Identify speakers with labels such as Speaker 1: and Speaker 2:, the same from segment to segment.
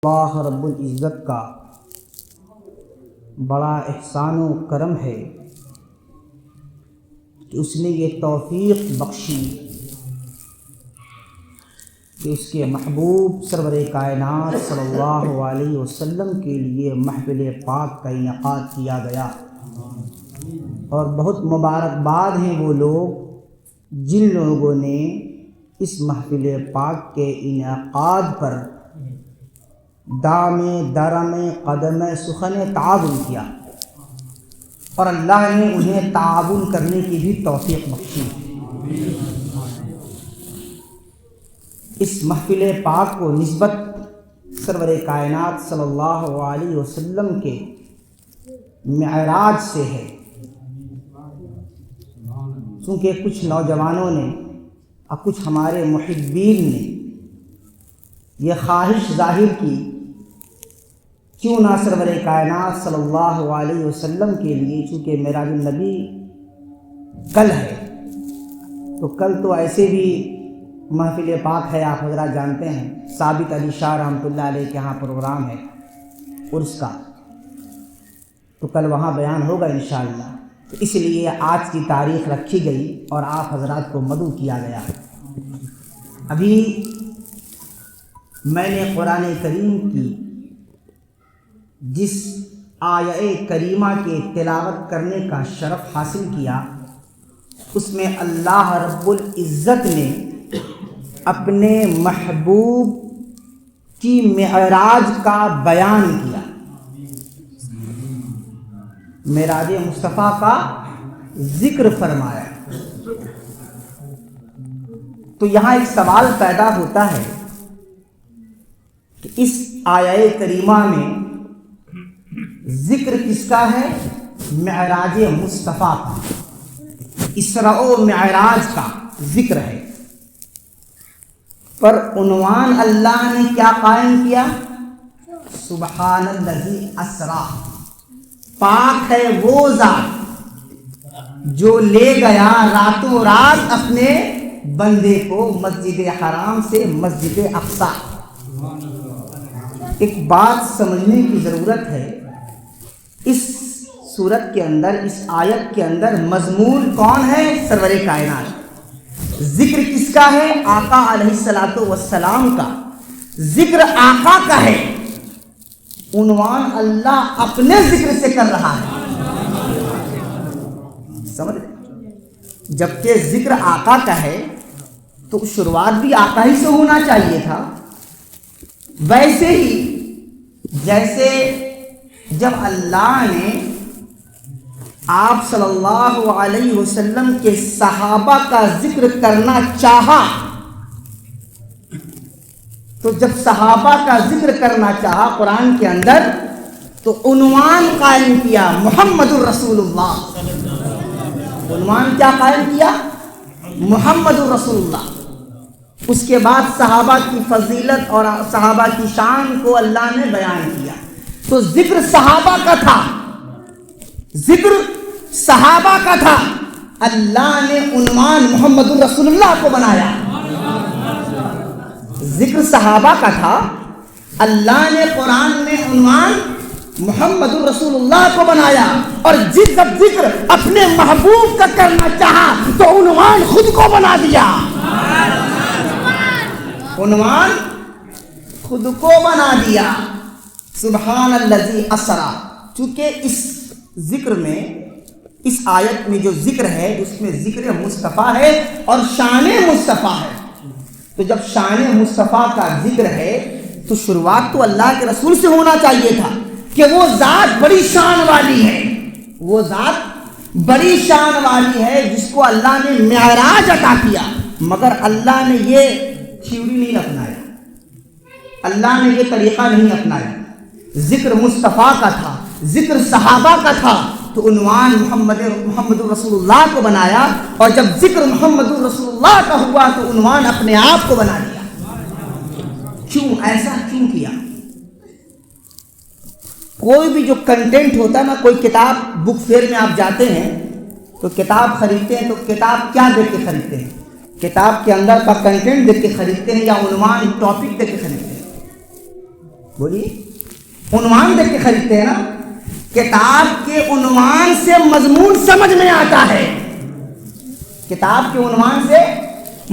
Speaker 1: اللہ رب العزت کا بڑا احسان و کرم ہے کہ اس نے یہ توفیق بخشی کہ اس کے محبوب سرور کائنات صلی اللہ علیہ وسلم کے لیے محفل پاک کا انعقاد کیا گیا، اور بہت مبارکباد ہیں وہ لوگ جن لوگوں نے اس محفل پاک کے انعقاد پر دام درم قدم سخن تعاون کیا، اور اللہ نے انہیں تعاون کرنے کی بھی توفیق بخشی۔ اس محفل پاک کو نسبت سرور کائنات صلی اللہ علیہ وسلم کے معراج سے ہے، چونکہ کچھ نوجوانوں نے اور کچھ ہمارے محبین نے یہ خواہش ظاہر کی کیوں نہ سرور کائنات صلی اللہ علیہ وسلم کے لیے، چونکہ معراج النبی کل ہے، تو کل تو ایسے بھی محفل پاک ہے، آپ حضرات جانتے ہیں، ثابت علی شاہ رحمۃ اللہ علیہ کے ہاں پروگرام ہے عرس کا، تو کل وہاں بیان ہوگا انشاءاللہ، تو اس لیے آج کی تاریخ رکھی گئی اور آپ حضرات کو مدعو کیا گیا۔ ابھی میں نے قرآن کریم کی جس آیہ کریمہ کے تلاوت کرنے کا شرف حاصل کیا، اس میں اللہ رب العزت نے اپنے محبوب کی معراج کا بیان کیا، معراج مصطفیٰ کا ذکر فرمایا۔ تو یہاں ایک سوال پیدا ہوتا ہے کہ اس آیہ کریمہ میں ذکر کس کا ہے؟ معراج مصطفیٰ کا، اسراء و معراج کا ذکر ہے، پر عنوان اللہ نے کیا قائم کیا؟ سبحان الذی اسریٰ، پاک ہے وہ ذات جو لے گیا راتوں رات اپنے بندے کو مسجد حرام سے مسجد اقصیٰ۔ ایک بات سمجھنے کی ضرورت ہے، اس سورت کے اندر، اس آیت کے اندر مضمون کون ہے؟ سرور کائنات۔ ذکر کس کا ہے؟ آقا علیہ الصلوۃ والسلام کا، ذکر آقا کا ہے، عنوان اللہ اپنے ذکر سے کر رہا ہے، سمجھ رہے؟ جبکہ ذکر آقا کا ہے تو شروعات بھی آقا ہی سے ہونا چاہیے تھا۔ ویسے ہی جیسے جب اللہ نے آپ صلی اللہ علیہ وسلم کے صحابہ کا ذکر کرنا چاہا، تو جب صحابہ کا ذکر کرنا چاہا قرآن کے اندر، تو عنوان قائم کیا محمد الرسول اللہ۔ عنوان کیا قائم کیا؟ محمد الرسول اللہ۔ اس کے بعد صحابہ کی فضیلت اور صحابہ کی شان کو اللہ نے بیان کیا۔ تو ذکر صحابہ کا تھا، ذکر صحابہ کا تھا، اللہ نے عنوان محمد الرسول اللہ کو بنایا۔ ذکر صحابہ کا تھا، اللہ نے قرآن میں عنوان محمد الرسول اللہ کو بنایا، اور جب ذکر اپنے محبوب کا کرنا چاہا تو عنوان خود کو بنا دیا، عنوان خود کو بنا دیا، سبحان الذی اسریٰ۔ چونکہ اس ذکر میں، اس آیت میں جو ذکر ہے اس میں ذکر مصطفیٰ ہے اور شان مصطفیٰ ہے، تو جب شان مصطفیٰ کا ذکر ہے تو شروعات تو اللہ کے رسول سے ہونا چاہیے تھا کہ وہ ذات بڑی شان والی ہے، وہ ذات بڑی شان والی ہے جس کو اللہ نے معراج عطا کیا، مگر اللہ نے یہ تھیوری نہیں اپنایا، اللہ نے یہ طریقہ نہیں اپنایا۔ ذکر مصطفیٰ کا تھا، ذکر صحابہ کا تھا، تو عنوان محمد الرسول اللہ کو بنایا، اور جب ذکر محمد الرسول اللہ کا ہوا تو عنوان اپنے آپ کو بنا دیا۔ کیوں ایسا کیوں کیا؟ کوئی بھی جو کنٹینٹ ہوتا ہے نا، کوئی کتاب بک فیئر میں آپ جاتے ہیں تو کتاب خریدتے ہیں، تو کتاب کیا دیکھ کے خریدتے ہیں؟ کتاب کے اندر کا کنٹینٹ دیکھ کے خریدتے ہیں یا عنوان ٹاپک دیکھ کے خریدتے ہیں؟ بولیے، عنوان دیکھ کے خریدتے ہیں نا. کتاب کے عنوان سے مضمون سمجھ میں آتا ہے، کتاب کے عنوان سے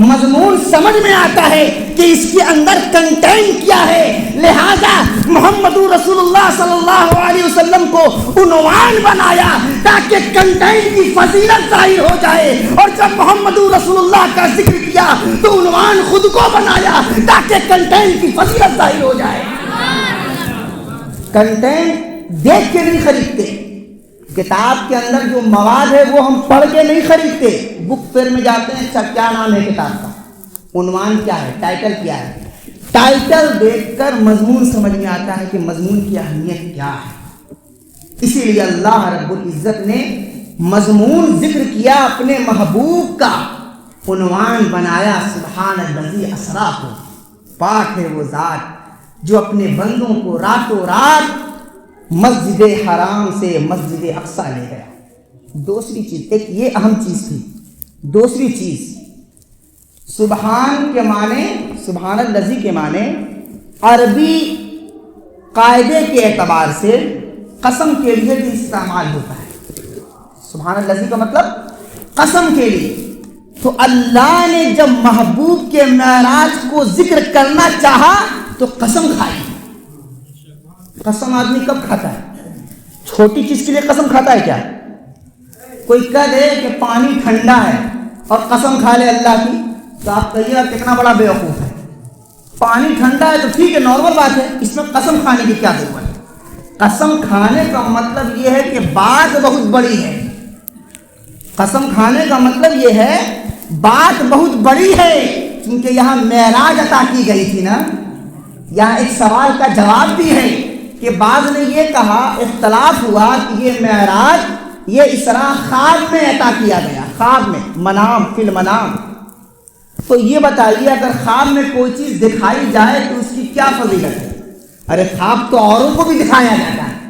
Speaker 1: مضمون سمجھ میں آتا ہے کہ اس کے اندر کنٹینٹ کیا ہے. لہذا محمد رسول اللہ صلی اللہ علیہ وسلم کو عنوان بنایا تاکہ کنٹینٹ کی فضیلت ظاہر ہو جائے، اور جب محمد رسول اللہ کا ذکر کیا تو عنوان خود کو بنایا تاکہ کنٹینٹ کی فضیلت ظاہر ہو جائے. کنٹینٹ دیکھ کے نہیں خریدتے، کتاب کے اندر جو مواد ہے وہ ہم پڑھ کے نہیں خریدتے. بک فیئر میں جاتے ہیں، اچھا کیا نام ہے کتاب کا، عنوان کیا ہے، ٹائٹل کیا ہے. ٹائٹل دیکھ کر مضمون سمجھ میں آتا ہے کہ مضمون کی اہمیت کیا ہے. اسی لیے اللہ رب العزت نے مضمون ذکر کیا اپنے محبوب کا، عنوان بنایا سبحان الذی اسریٰ کو. پاک ہے وہ ذات جو اپنے بندوں کو راتوں رات مسجد حرام سے مسجد اقصیٰ لے گیا. دوسری چیز، ایک یہ اہم چیز تھی. دوسری چیز، سبحان کے معنی، سبحان الذی کے معنی عربی قاعدے کے اعتبار سے قسم کے لیے بھی استعمال ہوتا ہے. سبحان الذی کا مطلب قسم کے لیے. تو اللہ نے جب محبوب کے معراج کو ذکر کرنا چاہا تو قسم کھائی. قسم آدمی کب کھاتا ہے؟ چھوٹی چیز کے لیے قسم کھاتا ہے کیا؟ کوئی کہہ دے کہ پانی ٹھنڈا ہے اور قسم کھا لے اللہ کی، تو آپ کہیے گا کتنا بڑا بیوقوف ہے. پانی ٹھنڈا ہے تو ٹھیک ہے، نارمل بات ہے، اس میں قسم کھانے کی کیا ضرورت ہے؟ قسم کھانے کا مطلب یہ ہے کہ بات بہت بڑی ہے. قسم کھانے کا مطلب یہ ہے بات بہت بڑی ہے. کیونکہ یہاں معراج عطا کی گئی تھی نا. یہاں ایک سوال کا جواب بھی ہے کہ بعض نے یہ کہا، اختلاف ہوا کہ یہ معراج، یہ اسراء خواب میں عطا کیا گیا، خواب میں، منام، فی المنام. تو یہ بتائیے اگر خواب میں کوئی چیز دکھائی جائے تو اس کی کیا فضیلت ہے؟ ارے خواب تو اوروں کو بھی دکھایا جاتا ہے،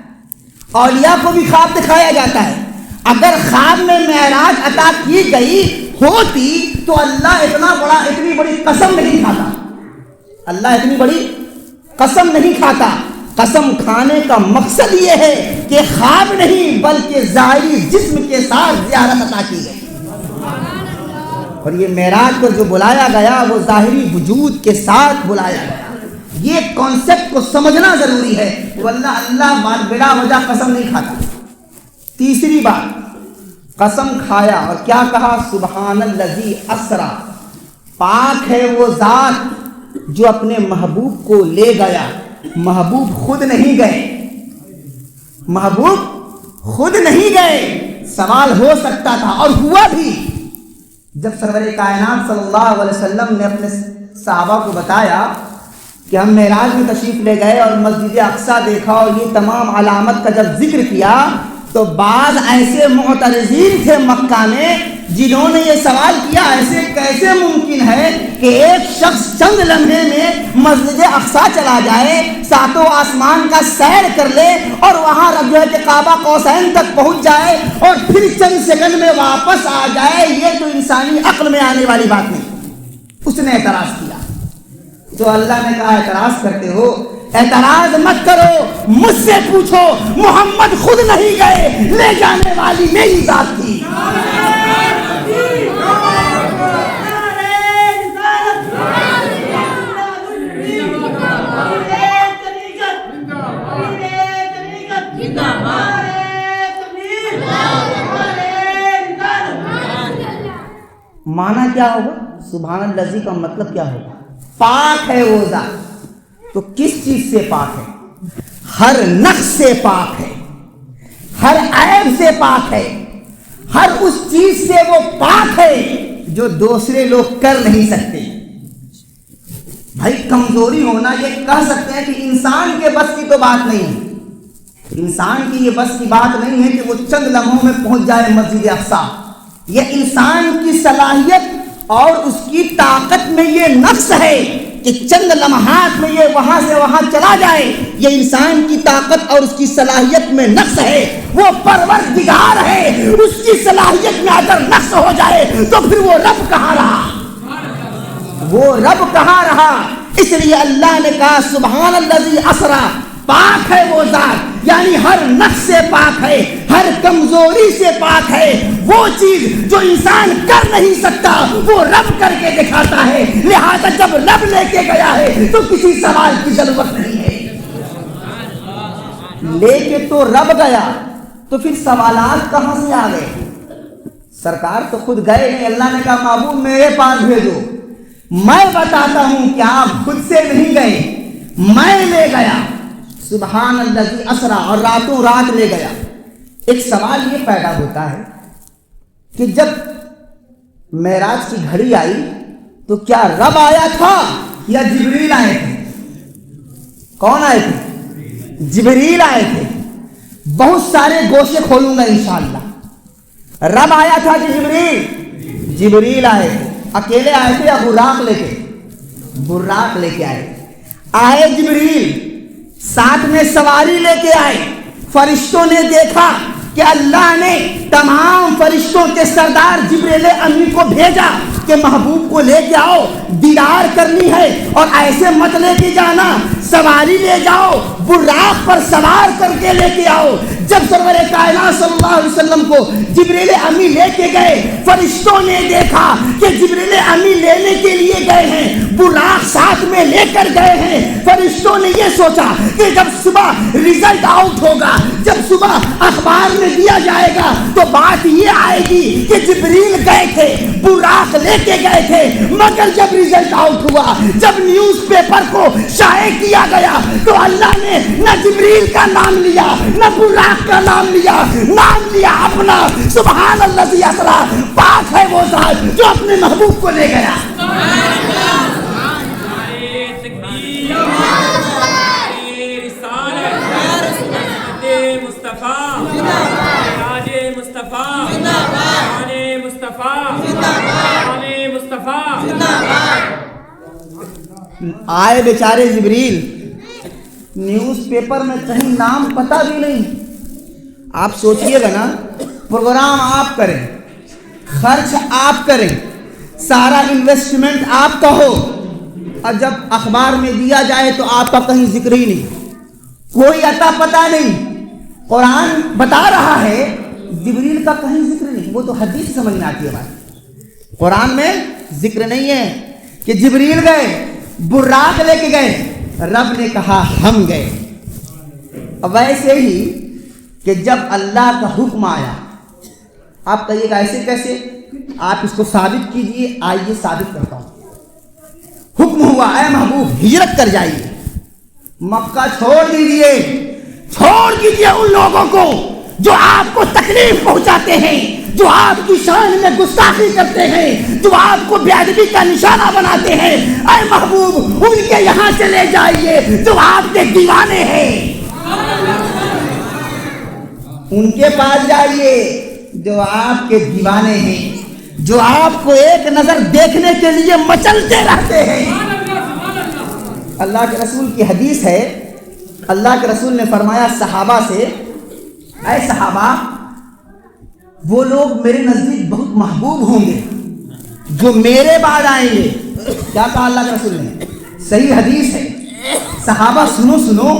Speaker 1: اولیاء کو بھی خواب دکھایا جاتا ہے. اگر خواب میں معراج عطا کی گئی ہوتی تو اللہ اتنی بڑی قسم نہیں کھاتا. اللہ اتنی بڑی قسم نہیں کھاتا. قسم کھانے کا مقصد یہ ہے کہ خواب نہیں بلکہ ظاہری جسم کے ساتھ زیارت عطا کی گئی. اور یہ معراج کو جو بلایا گیا وہ ظاہری وجود کے ساتھ بلایا گیا. یہ کانسیپٹ کو سمجھنا ضروری ہے. واللہ اللہ بلا وجہ قسم نہیں کھاتا. تیسری بات، قسم کھایا اور کیا کہا؟ سبحان الذی اسریٰ، پاک ہے وہ ذات جو اپنے محبوب کو لے گیا. محبوب خود نہیں گئے، محبوب خود نہیں گئے. سوال ہو سکتا تھا اور ہوا بھی. جب سرور کائنات صلی اللہ علیہ وسلم نے اپنے صحابہ کو بتایا کہ ہم معراج میں تشریف لے گئے اور مسجد اقصیٰ دیکھا اور یہ تمام علامت کا جب ذکر کیا تو بعض ایسے معترضین تھے مکہ میں جنہوں نے یہ سوال کیا، ایسے کیسے ممکن ہے کہ ایک شخص چند لمحے میں مسجد اقصیٰ چلا جائے، ساتوں آسمان کا سیر کر لے اور وہاں جو ہے کہ کعبہ قوسین تک پہنچ جائے اور پھر چند سیکنڈ میں واپس آ جائے؟ یہ تو انسانی عقل میں آنے والی بات نہیں. اس نے اعتراض کیا. تو اللہ نے کہا اعتراض کرتے ہو، اعتراض مت کرو، مجھ سے پوچھو. محمد خود نہیں گئے، لے جانے والی میری ذات تھی. معنی کیا ہوگا؟ سبحان الذی کا مطلب کیا ہوگا؟ پاک ہے وہ ذات. تو کس چیز سے پاک ہے؟ ہر نقص سے پاک ہے، ہر عیب سے پاک ہے، ہر اس چیز سے وہ پاک ہے جو دوسرے لوگ کر نہیں سکتے. بھائی کمزوری ہونا یہ کہہ سکتے ہیں کہ انسان کے بس کی تو بات نہیں ہے. انسان کی یہ بس کی بات نہیں ہے کہ وہ چند لمحوں میں پہنچ جائے مسجد اقصیٰ. یہ انسان کی صلاحیت اور اس کی طاقت میں یہ نقص ہے کہ چند لمحات میں یہ وہاں سے وہاں چلا جائے. یہ انسان کی طاقت اور اس کی صلاحیت میں نقص ہے. وہ پروردگار ہے، اس کی صلاحیت میں اگر نقص ہو جائے تو پھر وہ رب کہاں رہا؟ وہ رب کہاں رہا؟ اس لیے اللہ نے کہا سبحان الذی اسرا، پاک ہے وہ ذات، یعنی ہر نقص سے پاک ہے، ہر کمزوری سے پاک ہے۔ وہ چیز جو انسان کر نہیں سکتا وہ رب کر کے دکھاتا ہے، لہذا جب رب لے کے گیا ہے تو کسی سوال کی ضرورت نہیں ہے۔ لے کے تو رب گیا تو پھر سوالات کہاں سے آ گئے؟ سرکار تو خود گئے نہیں، اللہ نے کہا محبوب میرے پاس بھیجو، میں بتاتا ہوں کہ آپ خود سے نہیں گئے، میں لے گیا۔ سبحان الذی اسرا، اور راتوں رات لے گیا۔ ایک سوال یہ پیدا ہوتا ہے کہ جب معراج کی گھڑی آئی تو کیا رب آیا تھا یا جبریل آئے تھے؟ کون آئے تھے؟ جبریل آئے تھے۔ بہت سارے گوشے کھولوں گا انشاءاللہ۔ رب آیا تھا کہ جبریل؟ جبریل آئے تھے۔ اکیلے آئے تھے یا براق لے کے؟ براق لے کے آئے جبریل، ساتھ میں سواری لے کے آئے۔ فرشتوں نے دیکھا کہ اللہ نے تمام فرشتوں کے سردار جبریل امی کو بھیجا کہ محبوب کو لے کے آؤ، دیدار کرنی ہے، اور ایسے مت لے کے جانا، سواری لے جاؤ، براق پر سوار کر کے لے کے آؤ۔ جب سرور کائنات صلی اللہ علیہ وسلم کو جبریل امی لے کے گئے، فرشتوں نے دیکھا کہ جبریل امی لینے کے لیے گئے ہیں، براق ساتھ میں لے کر گئے ہیں۔ فرشتوں نے یہ سوچا کہ جب صبح ریزلٹ آؤٹ ہوگا، جب صبح اخبار میں دیا جائے گا تو بات یہ آئے گی کہ جبریل گئے تھے، براق لے کے گئے تھے۔ مگر جب ریزلٹ آؤٹ ہوا، جب نیوز پیپر کو شائع کیا گیا تو اللہ نے نہ جبریل کا نام لیا، نہ براق کا نام لیا اپنا۔ سبحان الذی اسرا، پاک ہے وہ ذات جو اپنے محبوب کو لے گیا۔ آئے بیچارے جبریل، نیوز پیپر میں کہیں نام پتہ بھی نہیں۔ آپ سوچئے گا نا، پروگرام آپ کریں، خرچ آپ کریں، سارا انویسٹمنٹ آپ کا ہو، اور جب اخبار میں دیا جائے تو آپ کا کہیں ذکر ہی نہیں، کوئی عطا پتہ نہیں۔ قرآن بتا رہا ہے جبریل کا کہیں ذکر نہیں، وہ تو حدیث سمجھ میں آتی ہے بات۔ قرآن میں ذکر نہیں ہے کہ جبریل گئے، براق لے کے گئے، رب نے کہا ہم گئے۔ ویسے ہی کہ جب اللہ کا حکم آیا، آپ کہیے گا ایسے کیسے؟ آپ اس کو ثابت کیجئے، آئیے ثابت کرتا ہوں۔ حکم ہوا اے محبوب ہجرت کر جائیے، مکہ چھوڑ دیجئے، چھوڑ دیجئے ان لوگوں کو جو آپ کو تکلیف پہنچاتے ہیں، جو آپ کی شان میں گستاخی کرتے ہیں، جو آپ کو بے ادبی کا نشانہ بناتے ہیں۔ اے محبوب ان کے یہاں چلے جائیے جو آپ کے دیوانے ہیں، ان کے پاس جائیے جو آپ کے دیوانے ہیں، جو آپ کو ایک نظر دیکھنے کے لیے مچلتے رہتے ہیں۔ اللہ کے رسول کی حدیث ہے، اللہ کے رسول نے فرمایا صحابہ سے، اے صحابہ وہ لوگ میرے نزدیک بہت محبوب ہوں گے جو میرے بعد آئیں گے۔ کیا کہا اللہ کے رسول نے؟ صحیح حدیث ہے۔ صحابہ سنو،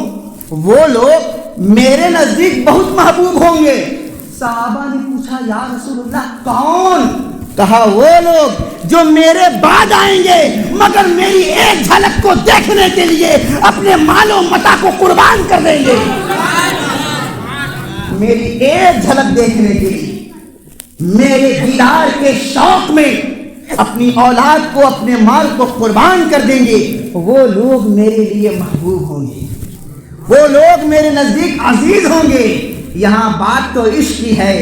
Speaker 1: وہ لوگ میرے نزدیک بہت محبوب ہوں گے۔ صحابہ نے پوچھا یا رسول اللہ کون؟ کہا وہ لوگ جو میرے بعد آئیں گے مگر میری ایک جھلک کو دیکھنے کے لیے اپنے مال و متاع کو قربان کر دیں گے، میری ایک جھلک دیکھنے کے لیے، میرے دیدار کے شوق میں اپنی اولاد کو، اپنے مال کو قربان کر دیں گے۔ وہ لوگ میرے لیے محبوب ہوں گے، وہ لوگ میرے نزدیک عزیز ہوں گے۔ یہاں بات تو عشق کی ہے،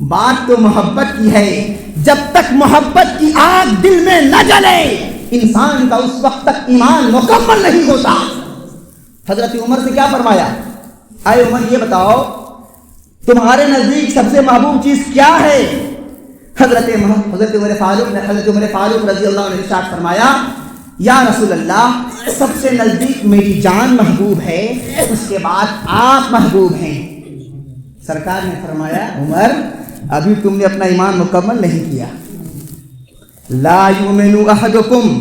Speaker 1: بات تو محبت کی ہے۔ جب تک محبت کی آگ دل میں نہ جلے انسان کا اس وقت تک ایمان مکمل نہیں ہوتا۔ حضرت عمر سے کیا فرمایا؟ اے عمر یہ بتاؤ تمہارے نزدیک سب سے محبوب چیز کیا ہے؟ حضرت عمر فاروق رضی اللہ عنہ نے ارشاد فرمایا یا رسول اللہ سب سے نزدیک میری جان محبوب ہے، اس کے بعد آپ محبوب ہیں۔ سرکار نے فرمایا عمر ابھی تم نے اپنا ایمان مکمل نہیں کیا۔ لا یؤمن احدکم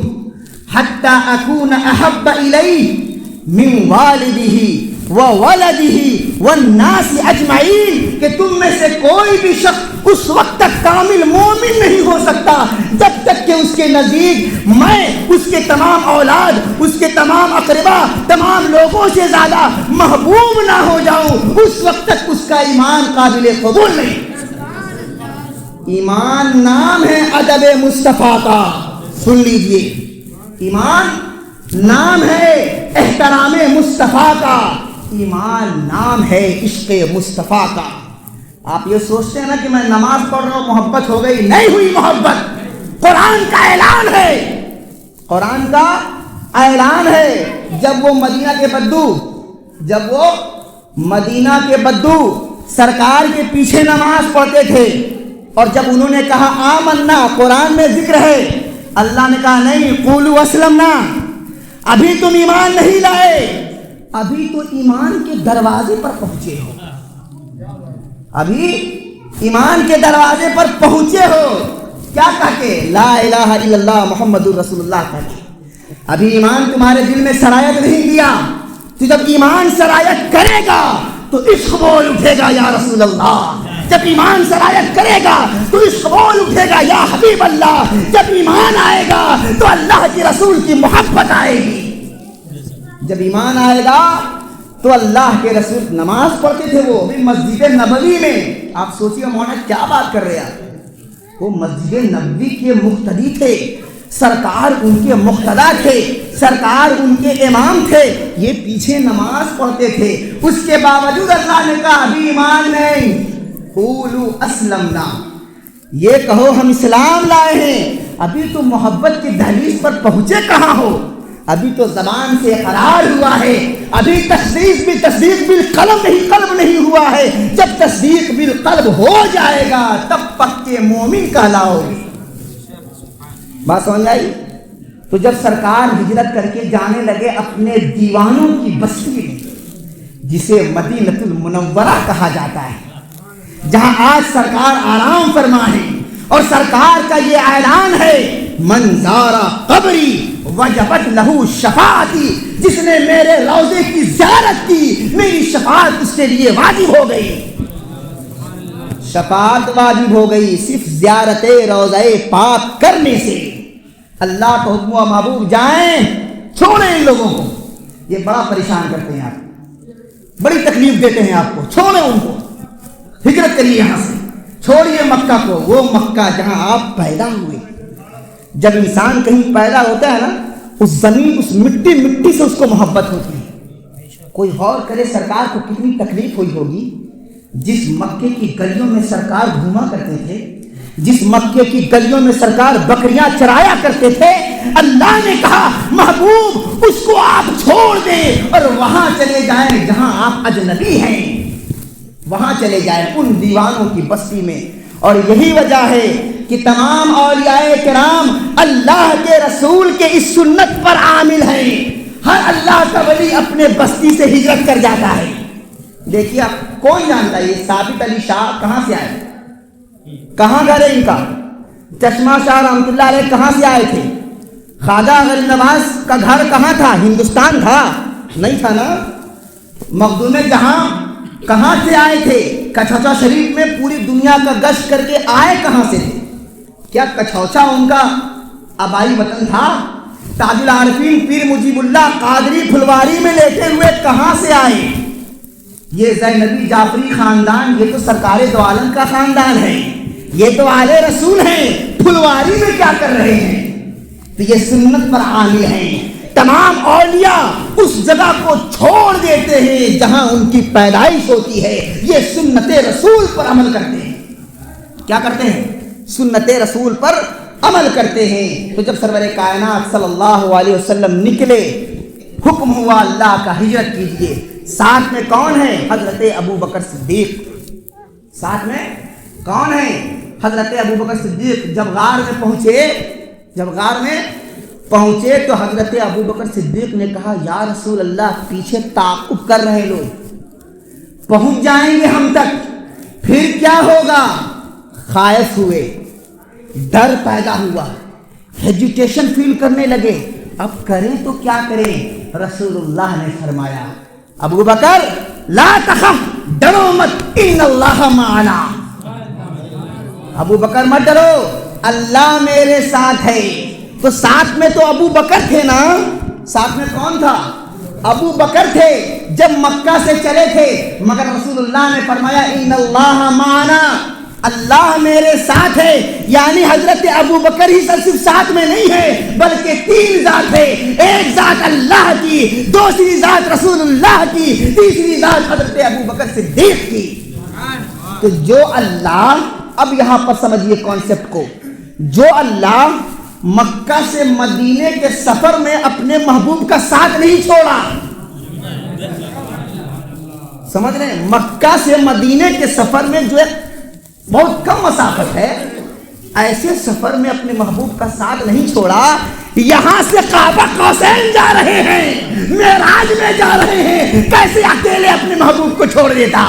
Speaker 1: حتی اکون احب الیہ من والدہ وولدہ والناس اجمعین، کہ تم میں سے کوئی بھی شخص اس وقت تک کامل مومن نہیں ہو سکتا جب تک کہ اس کے نزدیک میں اس کے تمام اولاد، اس کے تمام اقربا، تمام لوگوں سے زیادہ محبوب نہ ہو جاؤں، اس وقت تک اس کا ایمان قابل قبول نہیں۔ ایمان نام ہے ادب مصطفیٰ کا، سن لیجئے، ایمان نام ہے احترام مصطفیٰ کا، ایمان نام ہے عشق مصطفیٰ کا۔ آپ یہ سوچتے ہیں نا کہ میں نماز پڑھ رہا ہوں محبت ہو گئی، نہیں ہوئی محبت۔ قرآن کا اعلان ہے، قرآن کا اعلان ہے، جب وہ مدینہ کے بدو سرکار کے پیچھے نماز پڑھتے تھے، اور جب انہوں نے کہا آمنا، قرآن میں ذکر ہے، اللہ نے کہا نہیں، قولوا اسلمنا، ابھی تم ایمان نہیں لائے، ابھی تو ایمان کے دروازے پر پہنچے ہو، ابھی ایمان کے دروازے پر پہنچے ہو۔ کیا کہہ کے؟ لا الہ الا اللہ محمد الرسول اللہ کہہ کے۔ ابھی ایمان تمہارے دل میں سرایت نہیں کیا، تو جب ایمان سرایت کرے گا تو عشق بول اٹھے گا یا رسول اللہ، جب ایمان سرایت کرے گا تو عشق بول اٹھے گا یا حبیب اللہ، جب ایمان آئے گا تو اللہ کے رسول کی محبت آئے گی، جب ایمان آئے گا تو اللہ کے رسول نماز پڑھتے تھے وہ بھی مسجد نبوی میں۔ آپ سوچیے مولانا کیا بات کر رہے ہیں، وہ مسجد نبوی کے مقتدی تھے، سرکار ان کے مقتدا تھے، سرکار ان کے امام تھے، یہ پیچھے نماز پڑھتے تھے، اس کے باوجود اللہ نے کہا ابھی ایمان نہیں، قولوا اسلمنا، یہ کہو ہم اسلام لائے ہیں۔ ابھی تو محبت کی دہلیز پر پہنچے کہاں ہو، ابھی تو زبان سے اقرار ہوا ہے، ابھی تصدیق بالقلب نہیں، قلب نہیں ہوا ہے، جب تصدیق بالقلب ہو جائے گا تب پکے مومن کہلاؤ گے۔ بات سمجھ آئی؟ تو جب سرکار ہجرت کر کے جانے لگے اپنے دیوانوں کی بستی میں، جسے مدینہ المنورہ کہا جاتا ہے، جہاں آج سرکار آرام فرما ہے، اور سرکار کا یہ اعلان ہے من زار قبری وجبت لہو شفاعتی، جس نے میرے روضے کی زیارت کی میری شفاعت اس کے لیے واجب ہو گئی، شفاعت واجب ہو گئی صرف زیارت روضہ پاک کرنے سے۔ اللہ کا حکم و محبوب جائیں، چھوڑیں ان لوگوں کو، یہ بڑا پریشان کرتے ہیں آپ، بڑی تکلیف دیتے ہیں آپ کو، چھوڑیں ان کو، ہجرت کریے یہاں سے، چھوڑیے مکہ کو، وہ مکہ جہاں آپ پیدا ہوئے۔ جب انسان کہیں پیدا ہوتا ہے نا، اس زمین، اس مٹی سے اس کو محبت ہوتی ہے۔ کوئی غور کرے سرکار کو کتنی تکلیف ہوئی ہوگی، جس مکے کی گلیوں میں سرکار گھوما کرتے تھے، جس مکے کی گلیوں میں سرکار بکریاں چرایا کرتے تھے، اللہ نے کہا محبوب اس کو آپ چھوڑ دیں اور وہاں چلے جائیں جہاں آپ اجنبی ہیں، وہاں چلے جائیں ان دیوانوں کی بستی میں۔ اور یہی وجہ ہے کہ تمام اولیاء کرام اللہ کے رسول کے اس سنت پر عامل ہیں، ہر اللہ کا ولی اپنے بستی سے ہجرت کر جاتا ہے۔ دیکھیے آپ کون جانتا ہے یہ ثابت علی شاہ کہاں سے آئے، کہاں گھر ہے ان کا، چشمہ شاہ رحمۃ اللہ علیہ کہاں سے آئے تھے، خواجہ غریب نواز کا گھر کہاں تھا، ہندوستان تھا نہیں تھا نا، مخدوم جہاں کہاں سے آئے تھے، کچھوچا شریف میں پوری دنیا کا گشت کر کے آئے کہاں سے تھے، کیا کچھوچا ان کا آبائی وطن تھا؟ تاج العارفین پیر مجیب اللہ قادری پھلواری میں لیٹے ہوئے کہاں سے آئے؟ یہ زینبی جعفری خاندان، یہ تو سرکار دو عالم کا خاندان ہے، یہ تو آل رسول ہیں، پھلواری میں کیا کر رہے ہیں؟ تو یہ سنت پر عامل ہیں۔ تمام اولیاء اس جگہ کو چھوڑ دیتے ہیں جہاں ان کی پیدائش ہوتی ہے، یہ سنت رسول پر عمل کرتے ہیں۔ کیا کرتے ہیں؟ سنت رسول پر عمل کرتے ہیں۔ تو جب سرور کائنات صلی اللہ علیہ وسلم نکلے، حکم ہوا اللہ کا ہجرت کیجیے، ساتھ میں کون ہے؟ حضرت ابو بکر صدیق، ساتھ میں کون ہے؟ حضرت ابو بکر صدیق۔ جب غار میں پہنچے تو حضرت ابو بکر صدیق نے کہا یا رسول اللہ پیچھے تعاقب کر رہے لوگ، پہنچ جائیں گے ہم تک، پھر کیا ہوگا؟ خائف ہوئے، ڈر پیدا ہوا، ہیجیٹیشن فیل کرنے لگے، اب کریں تو کیا کریں؟ رسول اللہ نے فرمایا ابو بکر لا تخف، ڈرو مت، ان اللہ معنا، ابو بکر مت ڈرو، اللہ میرے ساتھ ہے۔ تو ساتھ میں تو ابو بکر تھے نا، ساتھ میں کون تھا؟ ابو بکر تھے جب مکہ سے چلے تھے، مگر رسول اللہ نے فرمایا ان اللہ معنا، اللہ میرے ساتھ ہے، یعنی حضرت ابو بکر ہی صرف ساتھ میں نہیں ہے بلکہ تین ذات ہے، ایک ذات اللہ کی، دوسری ذات رسول اللہ کی، تیسری ذات حضرت ابو بکر صدیق کی۔ تو جو اللہ، اب یہاں پر سمجھیے کانسیپٹ کو، جو اللہ مکہ سے مدینے کے سفر میں اپنے محبوب کا ساتھ نہیں چھوڑا، سمجھ رہے ہیں؟ مکہ سے مدینے کے سفر میں جو بہت کم مسافت ہے، ایسے سفر میں اپنے محبوب کا ساتھ نہیں چھوڑا، یہاں سے کعبہ قوسین جا رہے ہیں، معراج میں جا رہے ہیں، کیسے اکیلے اپنے محبوب کو چھوڑ دیتا؟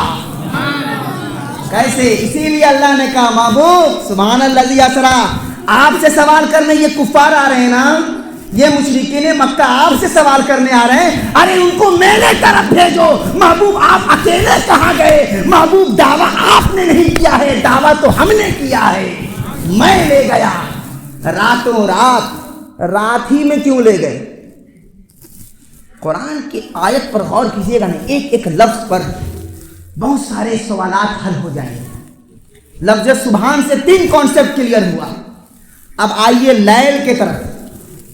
Speaker 1: کیسے؟ اسی لیے اللہ نے کہا محبوب سبحان الذی اسریٰ، آپ سے سوال کرنے یہ کفار آ رہے ہیں نا، یہ مشرکین مکہ آپ سے سوال کرنے آ رہے ہیں، ارے ان کو میرے طرف بھیجو، محبوب آپ اکیلے کہاں گئے؟ محبوب دعویٰ آپ نے نہیں کیا ہے، دعویٰ تو ہم نے کیا ہے، میں لے گیا راتوں رات ہی میں کیوں لے گئے؟ قرآن کی آیت پر غور کیجیے گا نا، ایک ایک لفظ پر بہت سارے سوالات حل ہو جائیں گے۔ لفظ سبحان سے 3 کانسیپٹ کلیئر ہوا۔ اب آئیے لیل کے طرف،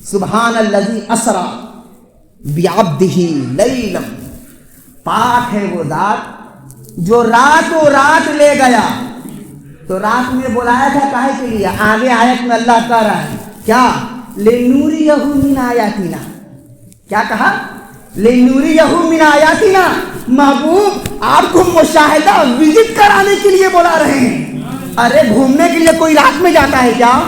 Speaker 1: سبحان الذی اسریٰ بعبدہ لیلا، پاک ہے وہ ذات جو رات لے گیا۔ تو رات میں بلایا تھا کاہے کے لیے؟ آگے آیت میں اللہ کہہ رہا ہے کیا؟ لنوریہ من آیاتنا، کیا کہا؟ لنوریہ من آیاتنا، محبوب آپ کو مشاہدہ وزٹ کرانے کے لیے بلا رہے ہیں۔ ارے گھومنے کے لیے کوئی رات میں جاتا ہے کیا؟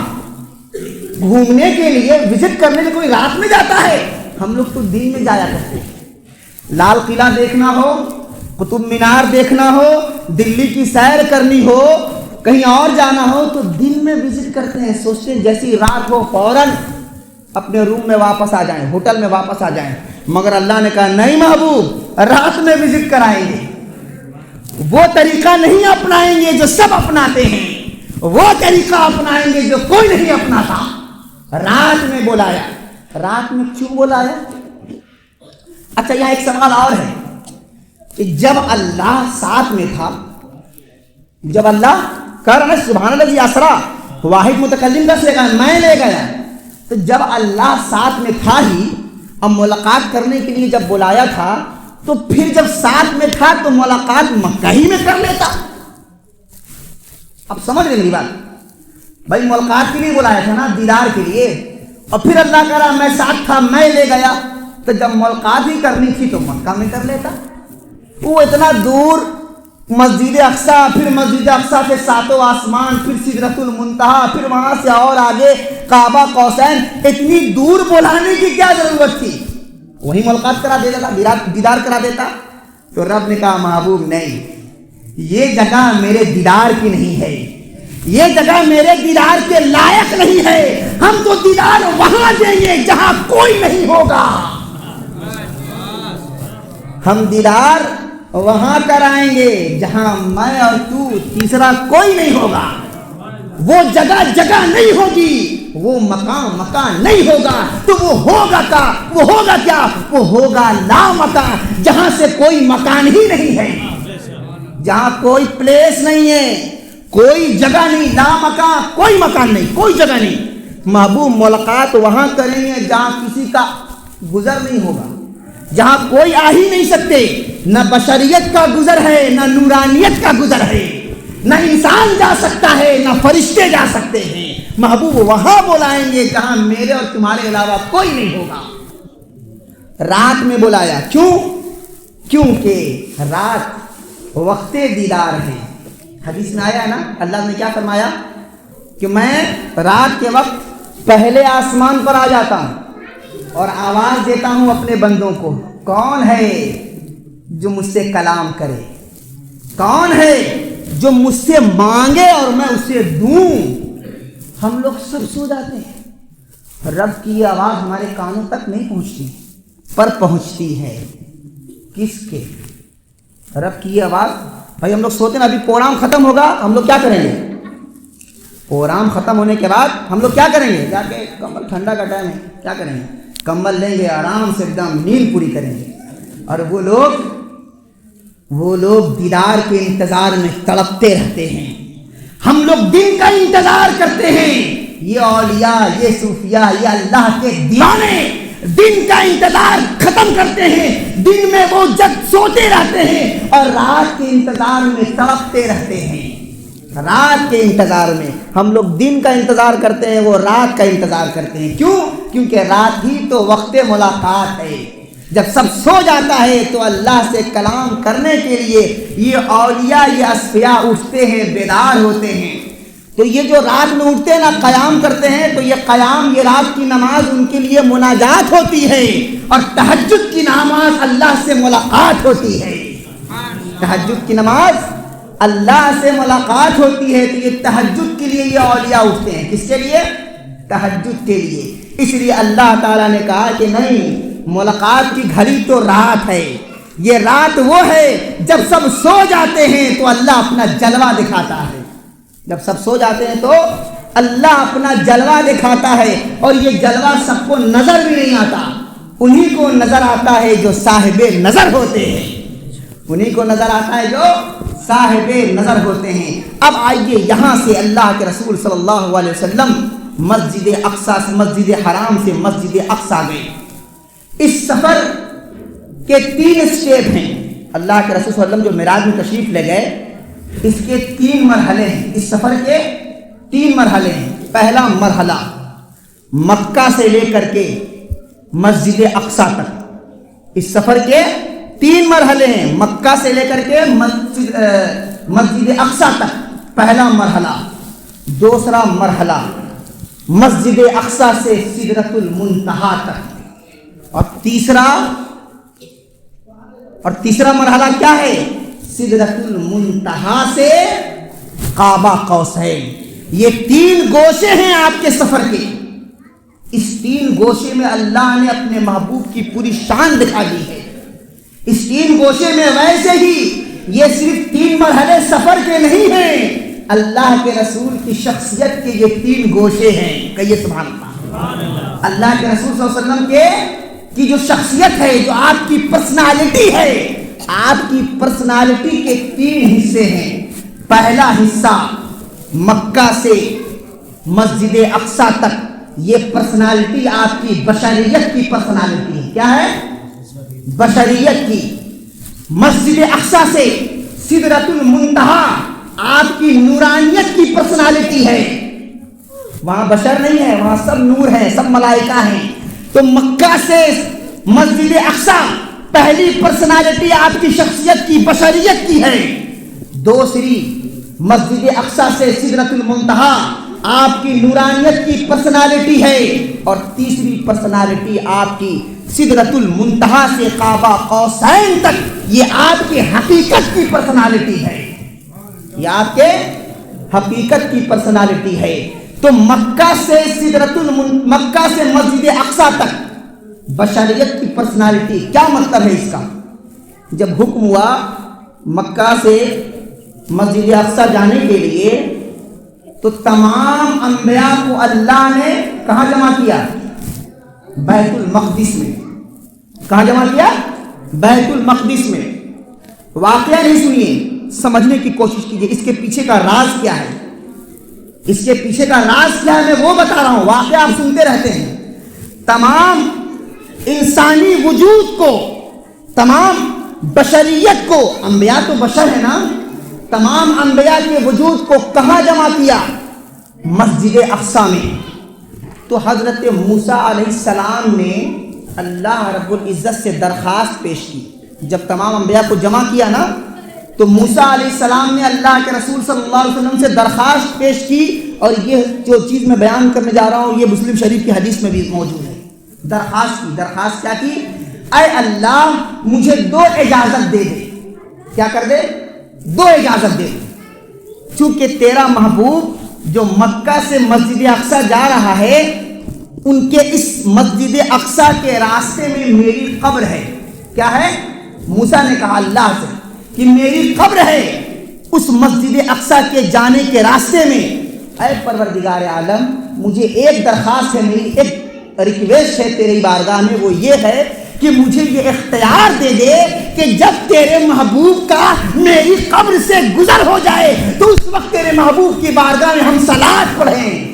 Speaker 1: گھومنے کے لیے وزٹ کرنے میں کوئی رات میں جاتا ہے؟ ہم لوگ تو دن میں جایا کرتے ہیں۔ لال قلعہ دیکھنا ہو، قطب مینار دیکھنا ہو، دلی کی سیر کرنی ہو، کہیں اور جانا ہو تو دن میں وزٹ کرتے ہیں، سوچتے ہیں جیسی رات ہو فوراً اپنے روم میں واپس آ جائیں، ہوٹل میں واپس آ جائیں۔ مگر اللہ نے کہا نہیں محبوب، رات میں وزٹ کرائیں گے، وہ طریقہ نہیں اپنائیں گے جو سب اپناتے ہیں، وہ طریقہ اپنائیں گے جو کوئی نہیں اپناتا۔ رات میں بلایا، رات میں کیوں بلایا؟ اچھا یہاں ایک سوال اور ہے کہ جب اللہ ساتھ میں تھا، جب اللہ کہہ رہا ہے سبحان الذی اسریٰ، واحد متکلم کا سے کہا میں لے گیا، تو جب اللہ ساتھ میں تھا ہی، اب ملاقات کرنے کے لیے جب بلایا تھا تو پھر جب ساتھ میں تھا تو ملاقات مکہ ہی میں کر لیتا۔ اب سمجھ رہے میری بات؟ بھائی ملاقات کے لیے بلایا تھا نا، دیدار کے لیے، اور پھر اللہ کہہ رہا میں ساتھ تھا میں لے گیا، تو جب ملاقات ہی کرنی تھی تو مکہ میں کر لیتا۔ وہ اتنا دور مسجد اقصیٰ، پھر مسجد اقصیٰ سے 7 آسمان، پھر سدرۃ المنتہا، پھر وہاں سے اور آگے کعبہ قوسین، اتنی دور بلانے کی کیا ضرورت تھی؟ وہی ملاقات کرا دیتا، دیدار کرا دیتا۔ تو رب نے کہا محبوب نہیں، یہ جگہ میرے دیدار کی نہیں ہے، یہ جگہ میرے دیدار کے لائق نہیں ہے، ہم تو دیدار وہاں دیں گے جہاں کوئی نہیں ہوگا، ہم دیدار وہاں کرائیں گے جہاں میں اور تو، تیسرا کوئی نہیں ہوگا، وہ جگہ نہیں ہوگی، وہ مکان نہیں ہوگا، تو وہ ہوگا کیا؟ وہ ہوگا لا مکان، جہاں سے کوئی مکان ہی نہیں ہے، جہاں کوئی پلیس نہیں ہے، کوئی جگہ نہیں، لا مکان، کوئی مکان نہیں، کوئی جگہ نہیں۔ محبوب ملاقات وہاں کریں گے جہاں کسی کا گزر نہیں ہوگا، جہاں کوئی آ ہی نہیں سکتے، نہ بشریت کا گزر ہے، نہ نورانیت کا گزر ہے، نہ انسان جا سکتا ہے، نہ فرشتے جا سکتے ہیں۔ محبوب وہاں بلائیں گے جہاں میرے اور تمہارے علاوہ کوئی نہیں ہوگا۔ رات میں بلایا، کیونکہ رات وقت دیدار ہے۔ حدیث میں آیا ہے نا، اللہ نے کیا فرمایا کہ میں رات کے وقت پہلے آسمان پر آ جاتا ہوں اور آواز دیتا ہوں اپنے بندوں کو، کون ہے جو مجھ سے کلام کرے، کون ہے جو مجھ سے مانگے اور میں اسے دوں۔ ہم لوگ سب سو جاتے ہیں، رب کی یہ آواز ہمارے کانوں تک نہیں پہنچتی، پر پہنچتی ہے کس کے؟ رب کی یہ آواز. بھائی ہم لوگ سوچتے ہیں ابھی پروگرام ختم ہوگا ہم لوگ کیا کریں گے؟ پروگرام ختم ہونے کے بعد ہم لوگ کیا کریں گے؟ جا کے کمبل، ٹھنڈا کا ٹائم ہے، کیا کریں گے؟ کمبل لیں گے، آرام سے ایک دم نیند پوری کریں گے. اور وہ لوگ دیدار کے انتظار میں تڑپتے رہتے ہیں. ہم لوگ دن کا انتظار کرتے ہیں. یہ اولیاء، یہ صوفیاء، یہ اللہ کے دیوانے دن کا انتظار ختم کرتے ہیں. دن میں وہ جگ سوتے رہتے ہیں اور رات کے انتظار میں تڑپتے رہتے ہیں. رات کے انتظار میں ہم لوگ دن کا انتظار کرتے ہیں، وہ رات کا انتظار کرتے ہیں. کیوں؟ کیونکہ رات ہی تو وقت ملاقات ہے. جب سب سو جاتا ہے تو اللہ سے کلام کرنے کے لیے یہ اولیاء، یہ اصفیاء اٹھتے ہیں، بیدار ہوتے ہیں. تو یہ جو رات میں اٹھتے ہیں نا، قیام کرتے ہیں، تو یہ قیام، یہ رات کی نماز ان کے لیے مناجات ہوتی ہے. اور تہجد کی نماز اللہ سے ملاقات ہوتی ہے. تہجد کی نماز اللہ سے ملاقات ہوتی ہے. تو یہ تہجد کے لیے یہ اولیاء اٹھتے ہیں. کس کے لیے؟ تہجد کے لیے. اس لیے اللہ تعالیٰ نے کہا کہ نہیں، ملاقات کی گھڑی تو رات ہے. یہ رات وہ ہے جب سب سو جاتے ہیں تو اللہ اپنا جلوہ دکھاتا ہے. جب سب سو جاتے ہیں تو اللہ اپنا جلوہ دکھاتا ہے. اور یہ جلوہ سب کو نظر بھی نہیں آتا. انہی کو نظر آتا ہے جو صاحب نظر ہوتے ہیں. انہی کو نظر آتا ہے جو صاحب نظر ہوتے ہیں. اب آئیے یہاں سے اللہ کے رسول صلی اللہ علیہ وسلم مسجد اقصیٰ سے، مسجد حرام سے مسجد اقصیٰ گئے. اس سفر کے 3 اسٹیپ ہیں. اللہ کے رسول صلی اللہ علیہ وسلم جو معراج میں تشریف لے گئے، اس کے 3 مرحلے ہیں. اس سفر کے 3 مرحلے ہیں. پہلا مرحلہ مکہ سے لے کر کے مسجد اقصیٰ تک. اس سفر کے 3 مرحلے ہیں، مکہ سے لے کر کے مسجد اقصیٰ تک. پہلا مرحلہ. دوسرا مرحلہ مسجد اقصیٰ سے سدرۃ المنتہا تک. اور تیسرا مرحلہ کیا ہے؟ سدرۃ المنتہا سے قاب قوسین. یہ 3 گوشے ہیں آپ کے سفر کے. اس 3 گوشے میں اللہ نے اپنے محبوب کی پوری شان دکھا دی ہے. اس 3 گوشے میں ویسے ہی یہ صرف 3 مرحلے سفر کے نہیں ہیں، اللہ کے رسول کی شخصیت کے یہ 3 گوشے ہیں. کہیے سبحان اللہ. اللہ کے رسول صلی اللہ علیہ وسلم کی جو شخصیت ہے، جو آپ کی پرسنالٹی ہے، آپ کی پرسنالٹی کے 3 حصے ہیں. پہلا حصہ مکہ سے مسجد اقصیٰ تک. یہ پرسنالٹی آپ کی بشریت کی پرسنالٹی ہے. کیا ہے؟ بشریت کی. مسجد اقصیٰ سے سدرۃ المنتہا آپ کی نورانیت کی پرسنالٹی ہے. وہاں بشر نہیں ہے، وہاں سب نور ہے، سب ملائکہ ہیں. تو مکہ سے مسجد اقصیٰ پہلی پرسنالٹی آپ کی شخصیت کی، بشریت کی ہے. دوسری مسجد اقصیٰ سے سدرۃ المنتہا آپ کی نورانیت کی پرسنالٹی ہے. اور تیسری پرسنالٹی آپ کی سدرۃ المنتہا سے قاب قوسین تک، یہ آپ کی حقیقت کی پرسنالٹی ہے. یہ آپ کے حقیقت کی پرسنالٹی ہے. تو مکہ سے مکہ سے مسجد اقصیٰ تک بشریت کی پرسنالٹی. کیا مطلب ہے اس کا؟ جب حکم ہوا مکہ سے مسجد اقصیٰ جانے کے لیے تو تمام انبیاء کو اللہ نے کہاں جمع کیا؟ بیت المقدس میں. کہاں جمع کیا؟ بیت المقدس میں. واقعہ نہیں سنیے، سمجھنے کی کوشش کیجیے اس کے پیچھے کا راز کیا ہے. اس کے پیچھے کا راز کیا ہے میں وہ بتا رہا ہوں. واقعہ آپ سنتے رہتے ہیں. تمام انسانی وجود کو، تمام بشریت کو، انبیاء تو بشر ہے نا، تمام انبیاء کے وجود کو کہاں جمع کیا؟ مسجد اقصیٰ میں. تو حضرت موسیٰ علیہ السلام نے اللہ رب العزت سے درخواست پیش کی. جب تمام انبیاء کو جمع کیا نا، تو موسیٰ علیہ السلام نے اللہ کے رسول صلی اللہ علیہ وسلم سے درخواست پیش کی. اور یہ جو چیز میں بیان کرنے جا رہا ہوں یہ مسلم شریف کی حدیث میں بھی موجود ہے. درخواست کیا کی؟ اے اللہ مجھے 2 اجازت دے دے. کیا کر دے؟ 2 اجازت دے. چونکہ تیرا محبوب جو مکہ سے مسجد اقصیٰ جا رہا ہے ان کے اس مسجد اقصی کے راستے میں میری قبر ہے. کیا ہے؟ موسیٰ نے کہا اللہ سے کہ میری قبر ہے اس مسجد اقصی کے جانے کے راستے میں. اے پروردگار عالم، مجھے ایک درخواست ہے، میری ایک ریکویسٹ ہے تیری بارگاہ میں، وہ یہ ہے کہ مجھے یہ اختیار دے دے کہ جب تیرے محبوب کا میری قبر سے گزر ہو جائے تو اس وقت تیرے محبوب کی بارگاہ میں ہم صلات پڑھیں.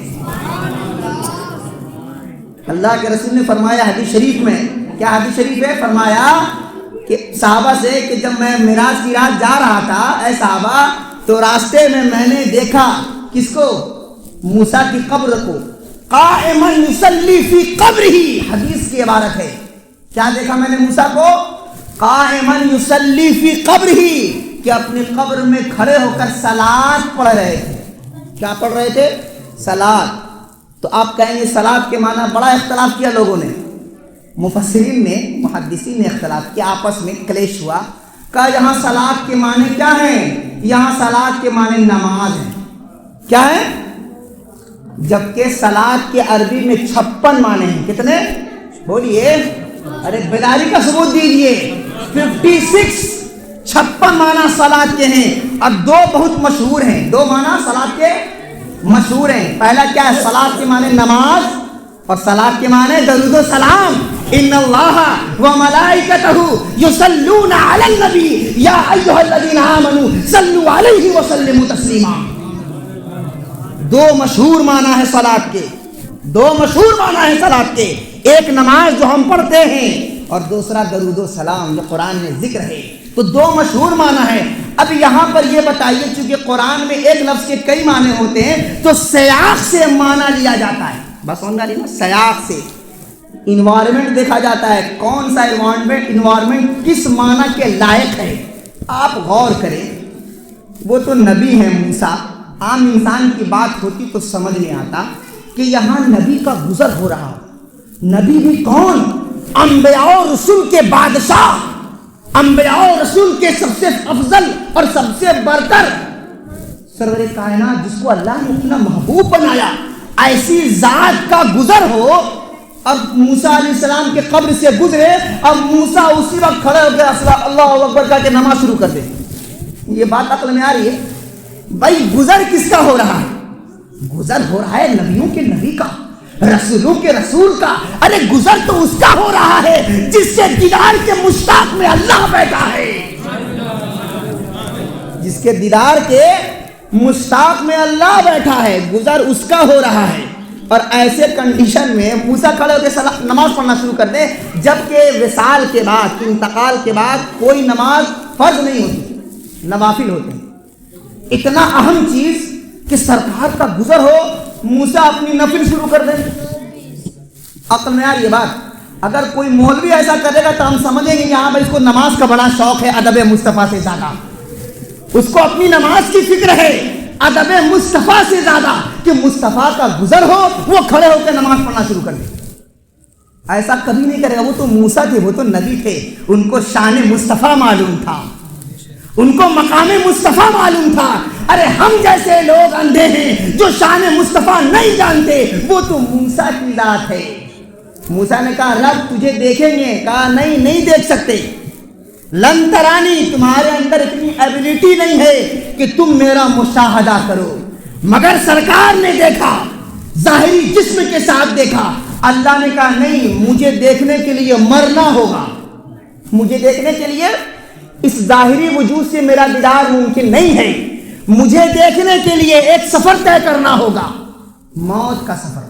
Speaker 1: اللہ کے رسول نے فرمایا حدیث شریف میں، کیا حدیث شریف ہے؟ فرمایا کہ صحابہ سے کہ جب میں معراج کی رات جا رہا تھا اے صحابہ تو راستے میں نے دیکھا کس کو؟ موسیٰ کی قبر کو، قائما یصلی فی قبرہ. حدیث کی عبارت ہے، کیا دیکھا میں نے موسیٰ کو؟ قائما یصلی فی قبرہ، کہ اپنی قبر میں کھڑے ہو کر صلات پڑھ رہے تھے. کیا پڑھ رہے تھے؟ صلات. تو آپ کہیں گے صلات کے معنی بڑا اختلاف کیا لوگوں نے، مفسرین نے، محدثین نے اختلاف کیا، آپس میں کلیش ہوا. کہا یہاں صلات کے معنی کیا ہیں؟ یہاں صلات کے معنی نماز ہیں. کیا ہے؟ جبکہ صلات کے عربی میں 56 معنی ہیں. کتنے؟ بولیے، ارے بیداری کا ثبوت دیجئے. 56 معنی صلات کے ہیں. اب دو بہت مشہور ہیں، دو معنی صلات کے مشہور ہیں. پہلا کیا ہے؟ صلات کے معنی نماز، اور صلات کے معنی درود و سلام. ان اللہ وملائکتہ یصلون علی النبی یا ایھا الذین آمنوا صلوا علیہ وسلموا تسلیما. دو مشہور معنی ہے صلات کے، دو مشہور معنی ہے صلات کے. ایک نماز جو ہم پڑھتے ہیں اور دوسرا درود و سلام جو قرآن میں ذکر ہے. تو دو مشہور معنی ہے. اب یہاں پر یہ بتائیے، چونکہ قرآن میں ایک لفظ کے کئی معنی ہوتے ہیں تو سیاق سے معنی لیا جاتا ہے. بس سمجھ رہی نا؟ سیاق سے انوائرمنٹ دیکھا جاتا ہے، کون سا انوائرمنٹ کس معنی کے لائق ہے. آپ غور کریں، وہ تو نبی ہیں موسیٰ، عام انسان کی بات ہوتی تو سمجھ نہیں آتا کہ یہاں نبی کا گزر ہو رہا. نبی بھی کون؟ انبیاء و رسول کے بادشاہ، انبیاء و رسول کے سب سے افضل اور سب سے برتر سرور کائنات، جس کو اللہ نے اپنا محبوب بنایا، ایسی ذات کا گزر ہو. اب موسیٰ علیہ السلام کے قبر سے گزرے، اب موسیٰ اسی وقت کھڑے ہو گئے اللہ اکبر کہہ کے نماز شروع کر دے. یہ بات عقل میں آ رہی ہے؟ بھائی گزر کس کا ہو رہا ہے؟ گزر ہو رہا ہے نبیوں کے نبی کا، رسولوں کے رسول کا. ارے گزر تو اس کا ہو رہا ہے جس سے دیدار کے مشتاق میں اللہ بیٹھا ہے، جس کے دیدار کے مشتاق میں اللہ بیٹھا ہے. گزر اس کا ہو رہا ہے. اور ایسے کنڈیشن میں موسیٰ کھڑے ہو کے نماز پڑھنا شروع کر دے، جبکہ وصال کے بعد، انتقال کے بعد کوئی نماز فرض نہیں ہوتی، نوافل ہوتے ہیں. اتنا اہم چیز کہ سرکار کا گزر ہو، موسیٰ اپنی نفل شروع کر دیں. عقل میں آ یہ بات؟ اگر کوئی مولوی ایسا کرے گا تو ہم سمجھیں گے یہاں بھائی اس کو نماز کا بڑا شوق ہے ادب مصطفیٰ سے زیادہ، اس کو اپنی نماز کی فکر ہے ادب مصطفیٰ سے زیادہ، کہ مصطفیٰ کا گزر ہو وہ کھڑے ہو کے نماز پڑھنا شروع کر دیں. ایسا کبھی نہیں کرے گا. وہ تو موسیٰ تھے، وہ تو نبی تھے، ان کو شان مصطفیٰ معلوم تھا، ان کو مقام مصطفیٰ معلوم تھا. ارے ہم جیسے لوگ اندھے ہیں جو شان مصطفیٰ نہیں جانتے. وہ تو موسیٰ کی ذات ہے. موسیٰ نے کہا رب تجھے دیکھیں گے، کہا نہیں دیکھ سکتے. لن ترانی، تمہارے اندر اتنی ایبلٹی نہیں ہے کہ تم میرا مشاہدہ کرو. مگر سرکار نے دیکھا، ظاہری جسم کے ساتھ دیکھا. اللہ نے کہا نہیں، مجھے دیکھنے کے لیے مرنا ہوگا، مجھے دیکھنے کے لیے اس ظاہری وجود سے میرا دیدار ممکن نہیں ہے. مجھے دیکھنے کے لیے ایک سفر طے کرنا ہوگا، موت کا سفر.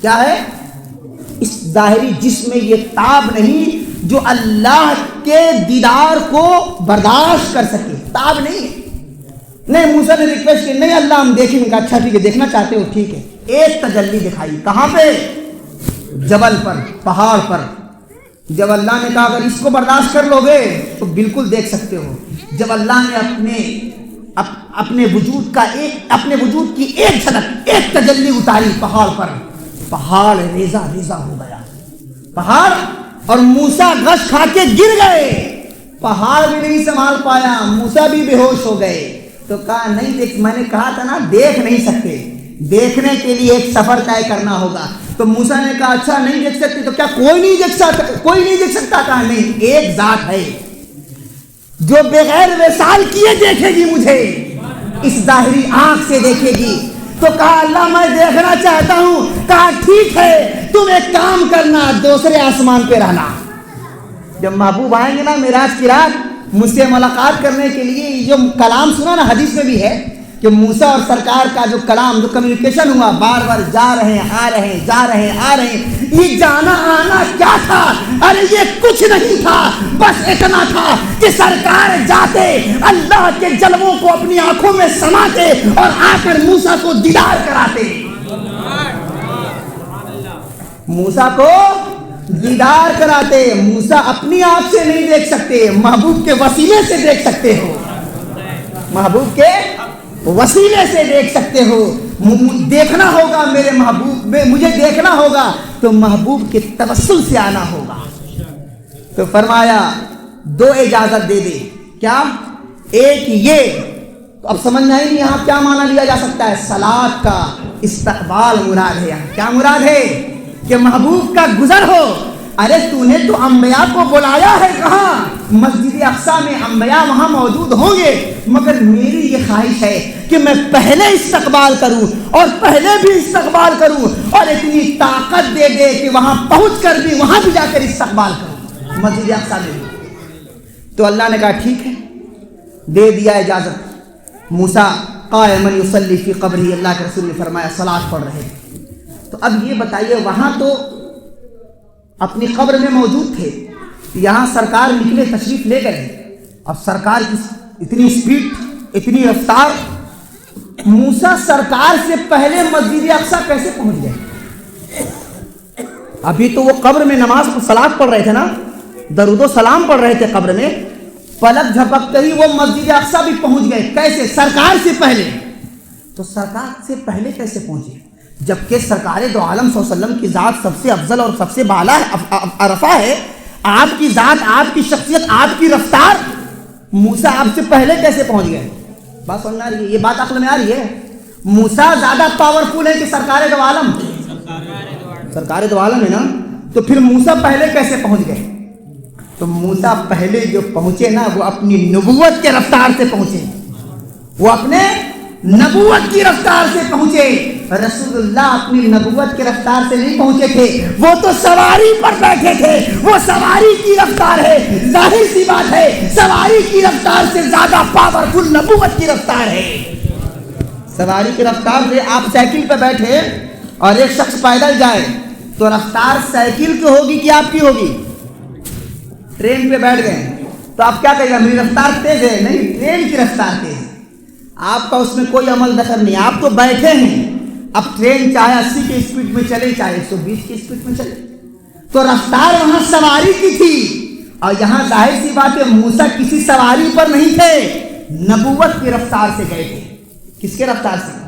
Speaker 1: کیا ہے؟ اس ظاہری جسم میں یہ تاب نہیں جو اللہ کے دیدار کو برداشت کر سکے. تاب نہیں ہے. نہیں، موسیٰ نے ریکویسٹ کی، نہیں اللہ ہم دیکھیں گے. اچھا ٹھیک ہے، دیکھنا چاہتے ہو ٹھیک ہے. ایک تجلی دکھائی. کہاں پہ؟ جبل پر، پہاڑ پر. جب اللہ نے کہا اگر اس کو برداشت کر لو گے تو بالکل دیکھ سکتے ہو. جب اللہ نے اپنے وجود کی ایک جھلک، ایک تجلی اتاری پہاڑ پر، پہاڑ ریزہ ریزہ ہو گیا. پہاڑ اور موسیٰ غش کھا کے گر گئے. پہاڑ بھی نہیں سنبھال پایا، موسیٰ بھی بے ہوش ہو گئے. تو کہا نہیں دیکھ، میں نے کہا تھا نا دیکھ نہیں سکتے. دیکھنے کے لیے ایک سفر طے کرنا ہوگا. تو موسیٰ نے کہا اچھا نہیں دیکھ سکتے, تو کیا کوئی نہیں دیکھ سکتا؟ کہا نہیں, ایک ذات ہے جو بغیر وصال کیے دیکھے گی مجھے, اس ظاہری آنکھ سے دیکھے گی. تو کہا اللہ میں دیکھنا چاہتا ہوں. کہا ٹھیک ہے, تم ایک کام کرنا, دوسرے آسمان پہ رہنا. جب محبوب آئیں گے نا معراج کی رات مجھ سے ملاقات کرنے کے لیے, یہ جو کلام سنا نا حدیث میں بھی ہے کہ موسیٰ اور سرکار کا جو کلام, جو کمیونیکیشن ہوا, بار بار جا رہے ہیں آ رہے ہیں, جا رہے ہیں آ رہے ہیں, یہ جانا آنا کیا تھا؟ ارے یہ کچھ نہیں تھا, بس اتنا تھا کہ سرکار جاتے, اللہ کے جلووں کو اپنی آنکھوں میں سماتے اور آ کر موسیٰ کو دیدار کراتے. موسیٰ کو دیدار کراتے. موسیٰ اپنی آنکھ سے نہیں دیکھ سکتے, محبوب کے وسیلے سے دیکھ سکتے ہو, محبوب کے وسیلے سے دیکھ سکتے ہو. دیکھنا ہوگا میرے محبوب میں, مجھے دیکھنا ہوگا تو محبوب کے توسل سے آنا ہوگا. تو فرمایا دو اجازت دے دے. کیا؟ ایک یہ, تو اب سمجھ میں آئی نہیں یہاں کیا معنی لیا جا سکتا ہے؟ صلات کا استقبال مراد ہے. یہاں کیا مراد ہے؟ کہ محبوب کا گزر ہو. ارے تو نے تو انبیاء کو بلایا ہے, کہاں؟ مسجد اقصیٰ میں انبیاء وہاں موجود ہوں گے, مگر میری یہ خواہش ہے کہ میں پہلے استقبال کروں اور پہلے بھی استقبال کروں, اور اتنی طاقت دے دے کہ وہاں پہنچ کر بھی وہاں بھی جا کر استقبال کروں مسجد اقصیٰ میں بھی. تو اللہ نے کہا ٹھیک ہے, دے دیا اجازت. موسیٰ قائما یصلی فی قبرہ, اللہ کے رسول نے فرمایا صلاۃ پڑھ رہے. تو اب یہ بتائیے, وہاں تو اپنی قبر میں موجود تھے, یہاں سرکار نکلے تشریف لے گئے. اب سرکار کی اتنی سپیڈ, اتنی رفتار, موسیٰ سرکار سے پہلے مسجد اقصیٰ کیسے پہنچ گئے؟ ابھی تو وہ قبر میں نماز صلاۃ پڑھ رہے تھے نا, درود و سلام پڑھ رہے تھے قبر میں, پلک جھپکتے ہی وہ مسجد اقصیٰ بھی پہنچ گئے. کیسے؟ سرکار سے پہلے. تو سرکار سے پہلے کیسے پہنچے جبکہ سرکار دو عالم صلی اللہ علیہ وسلم کی ذات سب سے افضل اور سب سے بالا عرفہ ہے؟ آپ کی ذات, آپ کی شخصیت, آپ کی رفتار, موسیٰ آپ سے پہلے کیسے پہنچ گئے؟ بات سمجھ آ رہی ہے؟ یہ بات عقل میں آ رہی ہے؟ موسیٰ زیادہ پاورفل ہے کہ سرکار دو عالم؟ سرکار دو عالم ہے نا, تو پھر موسیٰ پہلے کیسے پہنچ گئے؟ تو موسیٰ پہلے جو پہنچے نا وہ اپنی نبوت کے رفتار سے پہنچے, وہ اپنے نبوت کی رفتار سے پہنچے. رسول اللہ اپنی نبوت کی رفتار سے نہیں پہنچے تھے, وہ تو سواری پر بیٹھے تھے, وہ سواری کی رفتار ہے. ظاہر سی بات ہے سواری کی رفتار سے زیادہ پاورفل نبوت کی رفتار ہے. سواری کی رفتار سے آپ سائیکل پہ بیٹھے اور ایک شخص پیدل جائے تو رفتار سائیکل کی ہوگی کہ آپ کی ہوگی؟ ٹرین پہ بیٹھ گئے تو آپ کیا کہے گا؟ میری رفتار تیز ہے. نہیں, ٹرین کی رفتار تیز ہے, آپ کا اس میں کوئی عمل دخل نہیں. آپ تو بیٹھے ہیں, اب ٹرین چاہے 80 کی اسپیڈ میں چلے چاہے 120 کی اسپیڈ میں چلے, تو رفتار وہاں سواری کی تھی. اور یہاں ظاہر سی بات ہے موسیٰ کسی سواری پر نہیں تھے, نبوت کی رفتار سے گئے تھے. کس کے رفتار سے؟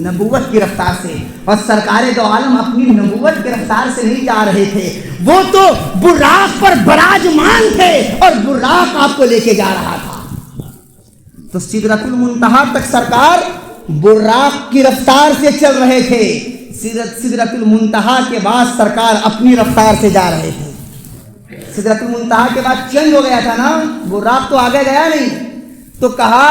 Speaker 1: نبوت کی رفتار سے. اور سرکار دو عالم اپنی نبوت کی رفتار سے نہیں جا رہے تھے, وہ تو براق پر براجمان تھے اور براق آپ کو لے کے جا رہا تھا. تو سدرۃ المنتہا تک سرکار براق کی رفتار سے چل رہے تھے. سدرۃ المنتہا کے بعد سرکار اپنی رفتار سے جا رہے تھے. سدرۃ المنتہا کے بعد چینج ہو گیا تھا نا, براق تو آگے گیا نہیں. تو کہا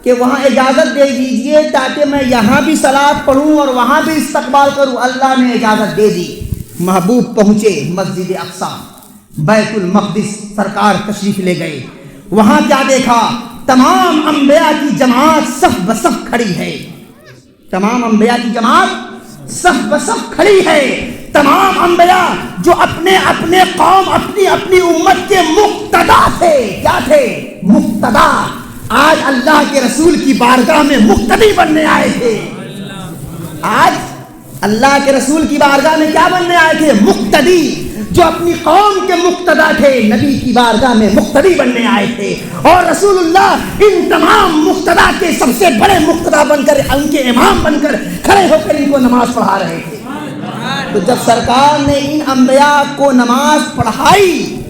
Speaker 1: کہ وہاں اجازت دے دیجئے تاکہ میں یہاں بھی صلاۃ پڑھوں اور وہاں بھی استقبال کروں. اللہ نے اجازت دے دی. محبوب پہنچے مسجد اقصیٰ, بیت المقدس, سرکار تشریف لے گئے. وہاں کیا دیکھا؟ تمام انبیاء کی جماعت صف بصف کھڑی ہے. تمام انبیاء کی جماعت صف بصف کھڑی ہے. تمام انبیاء جو اپنے اپنے قوم, اپنی اپنی امت کے مقتدا تھے. کیا تھے؟ مقتدا. آج اللہ کے رسول کی بارگاہ میں مقتدی بننے آئے تھے. آج اللہ کے رسول کی بارگاہ میں کیا بننے آئے تھے؟ مقتدی. جو اپنی قوم کے مقتدا تھے, نبی کی بارگاہ میں مقتدی بننے آئے تھے. اور رسول اللہ ان تمام مقتدا کے سب سے بڑے مقتدا بن کر, ان کے امام بن کر کھڑے ہو کر ان کو نماز پڑھا رہے تھے. تو جب سرکار نے ان انبیاء کو نماز پڑھائی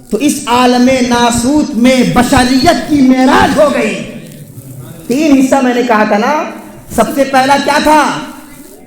Speaker 1: تو اس عالم ناسوت میں بشریت کی معراج ہو گئی. 3 حصہ میں نے کہا تھا نا. سب سے پہلا کیا تھا؟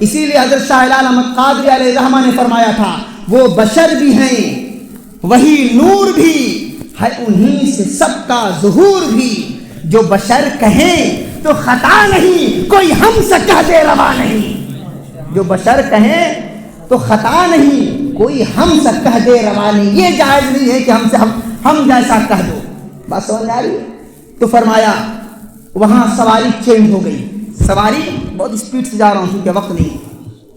Speaker 1: اسی لیے حضرت شاہ ہلال احمد قادری علیہ الرحمہ نے فرمایا تھا وہ بشر بھی ہیں وہی نور بھی ہے، انہی سے سب کا ظہور بھی، جو بشر کہیں تو خطا نہیں، کوئی ہم سے کہہ دے روا نہیں، جو بشر کہیں تو خطا نہیں، کوئی ہم سے کہہ دے روا نہیں، یہ جائز نہیں ہے کہ ہم جیسا کہہ دو۔ بات سمجھ آ رہی ہے؟ تو فرمایا وہاں سواری چینج ہو گئی، سواری بہت اسپیڈ سے جا رہا ہوں کیونکہ وقت نہیں،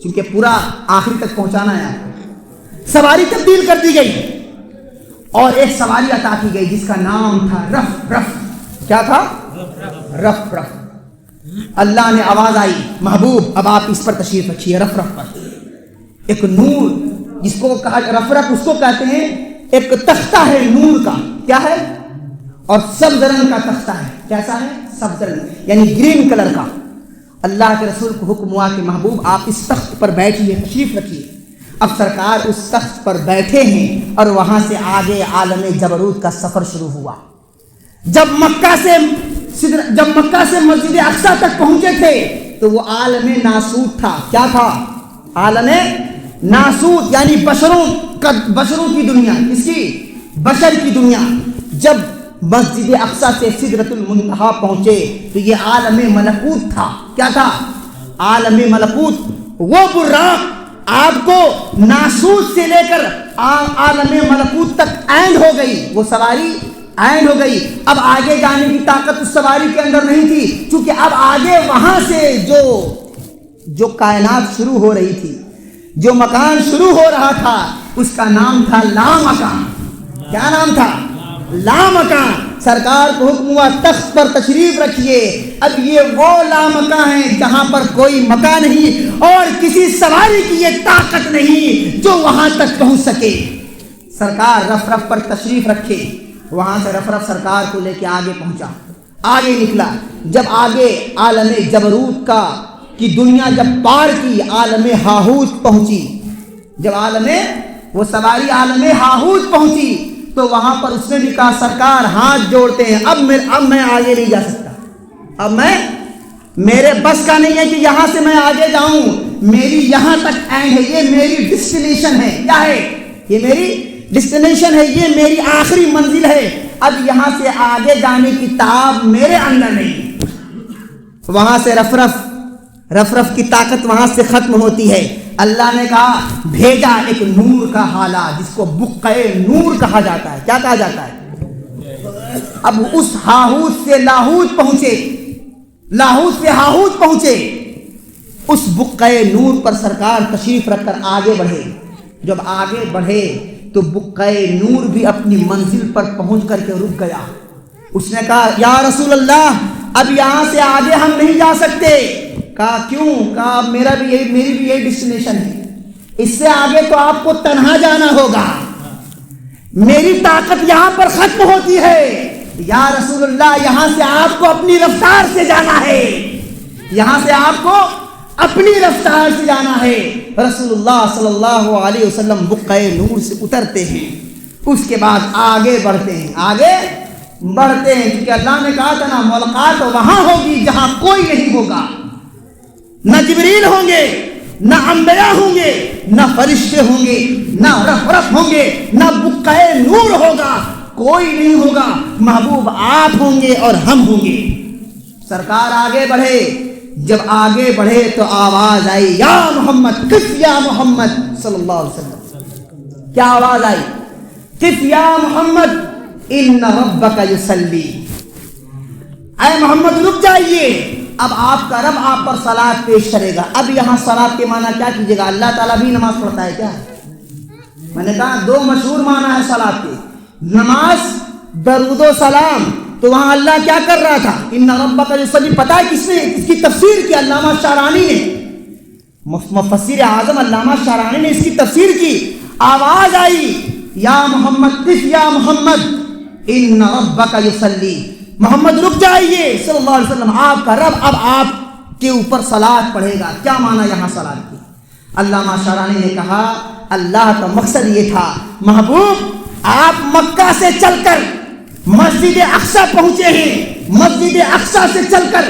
Speaker 1: کیونکہ پورا آخری تک پہنچانا ہے آپ کو۔ سواری تبدیل کر دی گئی اور ایک سواری عطا کی گئی جس کا نام تھا رف رف۔ کیا تھا؟ رف رف۔ اللہ نے آواز آئی محبوب اب آپ اس پر تشریف رکھیے، رف رف پر۔ ایک نور جس کو کہا رف رف، اس کو کہتے ہیں ایک تختہ ہے نور کا، کیا ہے؟ اور سبز رنگ کا تختہ ہے۔ کیسا ہے؟ سبز رنگ یعنی گرین کلر کا۔ اللہ کے رسول کو حکم ہوا کہ محبوب آپ اس تخت پر بیٹھیے، تشریف رکھیے۔ اب سرکار اس تخت پر بیٹھے ہیں اور وہاں سے آگے عالم جبروت کا سفر شروع ہوا۔ جب مکہ سے مسجد اقصی تک پہنچے تھے تو وہ عالم ناسوت تھا۔ کیا تھا؟ عالم ناسوت یعنی بشروں کی دنیا۔ کس کی؟ بشر کی دنیا۔ جب مسجد اقصی سے سدرۃ المنتہا پہنچے تو یہ عالم ملکوت تھا۔ کیا تھا؟ عالم ملکوت۔ وہ براق آپ کو ناسوت سے لے کر عالم ملکوت تک اینڈ ہو گئی، وہ سواری اینڈ ہو گئی۔ اب آگے جانے کی طاقت اس سواری کے اندر نہیں تھی، چونکہ اب آگے وہاں سے جو کائنات شروع ہو رہی تھی، جو مکان شروع ہو رہا تھا، اس کا نام تھا لامکان۔ کیا نام تھا؟ لامکان۔ سرکار کو حکم ہوا تخت پر تشریف رکھیے۔ اب یہ وہ لامکان ہے جہاں پر کوئی مکان نہیں اور کسی سواری کی یہ طاقت نہیں جو وہاں تک پہنچ سکے۔ سرکار رف رف پر تشریف رکھے، وہاں سے رف رف سرکار کو لے کے آگے پہنچا، آگے نکلا۔ جب آگے عالم جبروت کی دنیا جب پار کی، عالم ہاہوت پہنچی، جب وہ سواری عالم ہاہوت پہنچی تو وہاں پر اس نے بھی کہا سرکار ہاتھ جوڑتے ہیں، اب میں آگے نہیں جا سکتا، اب میرے بس کا نہیں ہے کہ یہاں سے میں آگے جاؤں، میری یہاں تک اینڈ ہے، یہ میری ڈیسٹینیشن ہے۔ کیا ہے؟ یہ میری ڈیسٹینیشن ہے، یہ میری آخری منزل ہے، اب یہاں سے آگے جانے کی تاب میرے اندر نہیں۔ وہاں سے رف رف کی طاقت وہاں سے ختم ہوتی ہے۔ اللہ نے کہا بھیجا ایک نور کا حالہ جس کو بقعے نور کہا جاتا ہے۔ کیا کہا جاتا ہے؟ اب اس ہاہوت سے لاہوت پہنچے، لاہوت سے ہاہوت پہنچے، اس بقعے نور پر سرکار تشریف رکھ کر آگے بڑھے۔ جب آگے بڑھے تو بقعے نور بھی اپنی منزل پر پہنچ کر کے رک گیا۔ اس نے کہا یا رسول اللہ اب یہاں سے آگے ہم نہیں جا سکتے۔ کہا کیوں؟ کہا میری بھی یہی ڈیسٹینیشن ہے، اس سے آگے تو آپ کو تنہا جانا ہوگا، میری طاقت یہاں پر ختم ہوتی ہے۔ یا رسول اللہ یہاں سے آپ کو اپنی رفتار سے جانا ہے، یہاں سے آپ کو اپنی رفتار سے جانا ہے۔ رسول اللہ صلی اللہ علیہ وسلم بقعے نور سے اترتے ہیں، اس کے بعد آگے بڑھتے ہیں، کیونکہ اللہ نے کہا تھا نا ملاقات وہاں ہوگی جہاں کوئی نہیں ہوگا، نہ جبریل ہوں گے، نہ انبیاء ہوں گے، نہ فرشتے ہوں گے، نہ رف رف ہوں گے، نہ بقعے نور ہوگا، کوئی نہیں ہوگا، محبوب آپ ہوں گے اور ہم ہوں گے۔ سرکار آگے بڑھے، جب آگے بڑھے تو آواز آئی یا محمد قف یا محمد صلی اللہ علیہ وسلم۔ کیا آواز آئی؟ قف یا محمد ان ربک یصلی، اے محمد رک جائیے، اب آپ کا رب آپ پر صلاۃ پیش کرے گا۔ اب یہاں صلاۃ کے معنی کیا کیجیے گا؟ اللہ تعالیٰ بھی نماز پڑھتا ہے کیا؟ میں نے کہا دو مشہور معنی ہے صلاۃ کے، نماز، درود و سلام۔ تو وہاں اللہ کیا کر رہا تھا؟ ان ربک یصلی، پتہ ہے کس نے اس کی تفسیر کی؟ علامہ شعرانی نے، مفسر اعظم علامہ شعرانی نے اس کی تفسیر کی۔ آواز آئی یا محمد قف یا محمد ان ربک یصلی، محمد رک جائیے صلی اللہ علیہ وسلم، آپ کا رب اب آپ کے اوپر صلاۃ پڑھے گا۔ کیا معنی یہاں صلاۃ کی؟ علامہ شعرانی نے کہا اللہ کا مقصد یہ تھا محبوب آپ مکہ سے چل کر مسجد اقصی پہنچے ہیں، مسجد اقصی سے چل کر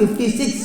Speaker 1: 56।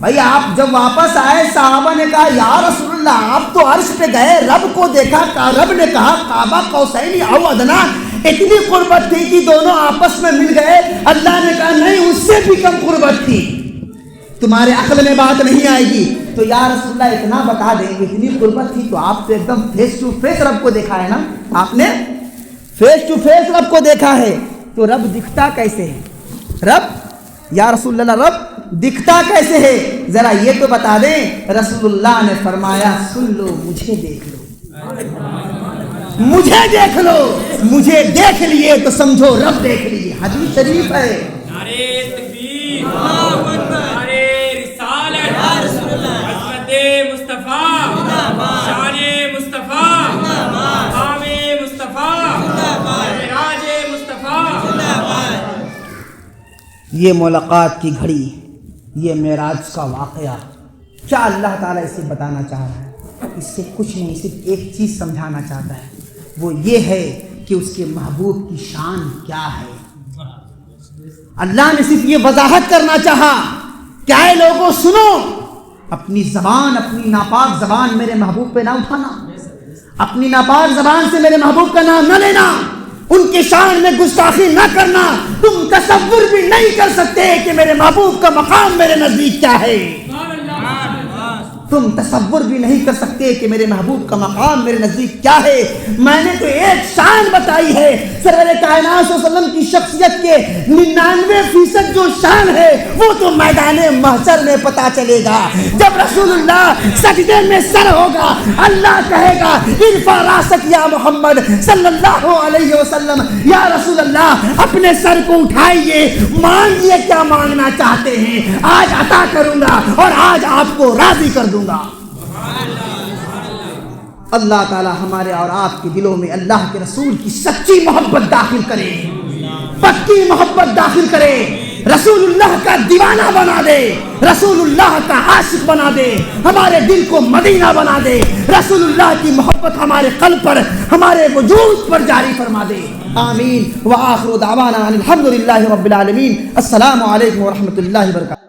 Speaker 1: بھائی آپ جب واپس آئے صحابہ نے کہا یا رسول اللہ آپ تو عرش پہ گئے، رب کو دیکھا، رب نے کہا کعبہ قوسین او ادنا، اتنی قربت تھی کہ دونوں آپس میں مل گئے۔ اللہ نے کہا نہیں، اس سے بھی کم قربت تھی، تمہارے عقل میں بات نہیں آئے گی۔ تو یا رسول اللہ اتنا بتا دیں، اتنی قربت تھی تو آپ تو ایک دم فیس ٹو فیس رب کو دیکھا ہے نا، آپ نے فیس ٹو فیس رب کو دیکھا ہے، تو رب دکھتا کیسے ہے؟ رب یا رسول اللہ رب دکھتا کیسے ہے؟ ذرا یہ تو بتا دیں۔ رسول اللہ نے فرمایا سن لو، مجھے دیکھ لو، مجھے دیکھ لو، مجھے دیکھ لیے تو سمجھو رب دیکھ لیے۔ حدیث شریف ہے۔
Speaker 2: نعرہ تکبیر، نعرہ رسالت، عظمت مصطفیٰ، شان مصطفیٰ، مقام مصطفیٰ، معراج مصطفیٰ۔
Speaker 1: یہ ملاقات کی گھڑی، یہ معراج کا واقعہ، کیا اللہ تعالیٰ اسے بتانا چاہ رہا ہے؟ اس سے کچھ نہیں، صرف ایک چیز سمجھانا چاہتا ہے، وہ یہ ہے کہ اس کے محبوب کی شان کیا ہے۔ اللہ نے صرف یہ وضاحت کرنا چاہا کہ اے لوگوں سنو، اپنی زبان، اپنی ناپاک زبان میرے محبوب پہ نہ اٹھانا، اپنی ناپاک زبان سے میرے محبوب کا نام نہ لینا، ان کی شان میں گستاخی نہ کرنا۔ تم تصور بھی نہیں کر سکتے کہ میرے محبوب کا مقام میرے نزدیک کیا ہے، تم تصور بھی نہیں کر سکتے کہ میرے محبوب کا مقام میرے نزدیک کیا ہے۔ میں نے تو ایک شان بتائی ہے، سرور کائنات صلی اللہ علیہ وسلم کی شخصیت کے 99% جو شان ہے وہ تو میدان محشر میں پتا چلے گا۔ جب رسول اللہ سجدے میں سر ہوگا، اللہ کہے گا ارفع راسک یا محمد صلی اللہ علیہ وسلم، یا رسول اللہ اپنے سر کو اٹھائیے، مانگیے کیا مانگنا چاہتے ہیں، آج عطا کروں گا اور آج آپ کو راضی کر دوں گا۔ اللہ تعالی ہمارے اور آپ کے دلوں میں اللہ کے رسول کی سچی محبت داخل کرے، پکی محبت داخل کرے، رسول اللہ کا دیوانہ بنا دے، رسول اللہ کا عاشق بنا دے، ہمارے دل کو مدینہ بنا دے، رسول اللہ کی محبت ہمارے قلب پر، ہمارے وجود پر جاری فرما دے۔ آمین۔ وآخر دعوانا الحمدللہ رب العالمین۔ السلام علیکم ورحمۃ اللہ وبرکاتہ۔